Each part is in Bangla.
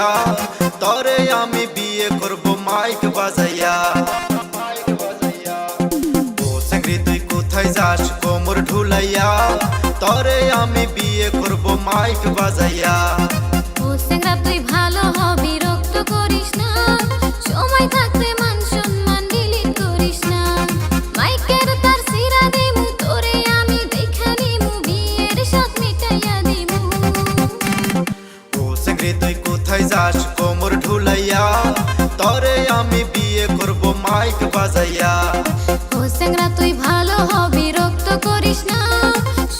ঢুলাইয়া তরে আমি বিয়ে করব মাইক বাজাইয়া। ও সেঙ্গরি তুই কোথায় যাস কোমর ঢুলাইয়া তরে আমি বিয়ে করব মাইক বাজাইয়া। ও সেঙ্গরা তুই ভালো হ বিরক্ত করিস না, সময় থাকতে মান সম্মান ডিলিট করিস না। মাইকের তার সিরা দিমু তোরে আমি দেখা নিমু বিয়ের সাথ মিটাইয়া দিমু। ও সেঙ্গরি তুই কোথায় যাস কোমর ঢুলাইয়া তরে আমি বিয়ে করব মাইক বাজাইয়া। ও সেঙ্গরা তুই ভালো হ বিরক্ত করিস না,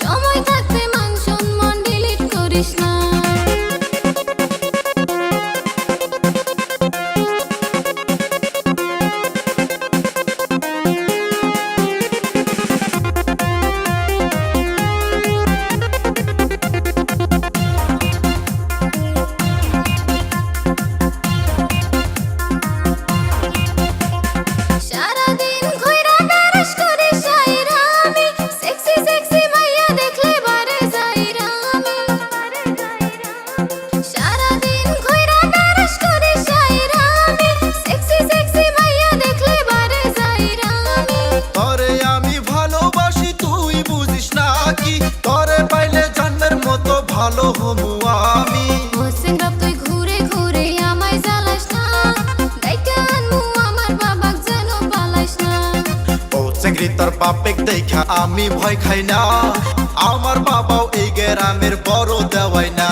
সময় থাকতে মান সম্মান ডিলিট করিস না। সারাদিন ঘুইরা বেড়াস করি সাইরা আমি, সেক্সি সেক্সি মাইয়া দেখলে বারে যাইরা আমি। সারাদিন ঘুইরা বেড়াস করি সাইরা আমি, সেক্সি সেক্সি মাইয়া দেখলে বারে যাইরা আমি। তরে আমি ভালোবাসি তুই বুঝিস না কি, তরে পাইলে জন্মের মতো ভালো হমু আমি। ও সেঙ্গরা তুই ঘুরে ঘুরে আমায় জ্বালাস না, ডাইকা আনমু আমার বাবাক যেন পালাস না। ও সেঙ্গরি তোর বাপেক দেখা আমি ভয় খাই না, আমার বাবাও এই গ্রামের বড় দেওয়াই না।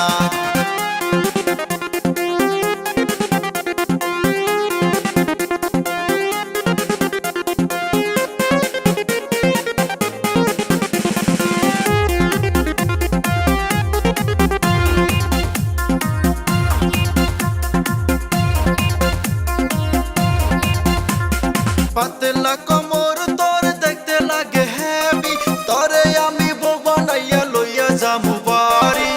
পাতলা কোমর তোর দেখতে লাগে হেভি, তরে আমি বউ বানাইয়া লইয়া যামু বাড়ি।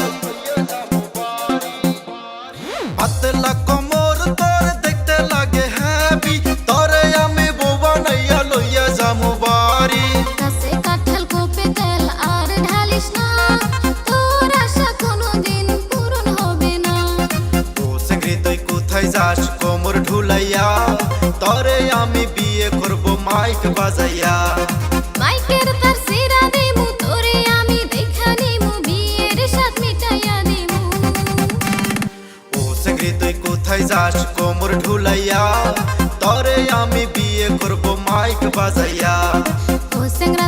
পাতলা কোমর তোর দেখতে লাগে হেভি, তরে আমি বউ বানাইয়া লইয়া যামু বাড়ি। কাছে কাঁঠাল কোপে তেল আর ঢালিস না, তোর আশা কোনোদিন পূরণ হবে না। ও সেঙ্গরি তুই কোথায় যাস কোমর ঢুলাইয়া তরে আমি বিয়ে করব মাইক বাজাইয়া। মাইকের তার সিরা দিমু তোরে আমি দেখা নিমু বিয়ের সাথ মিটাইয়া দিমু। ও সেঙ্গরি তুই কোথায় যাস কোমর ঢুলাইয়া তরে আমি বিয়ে করব মাইক বাজাইয়া। ও সেঙ্গরা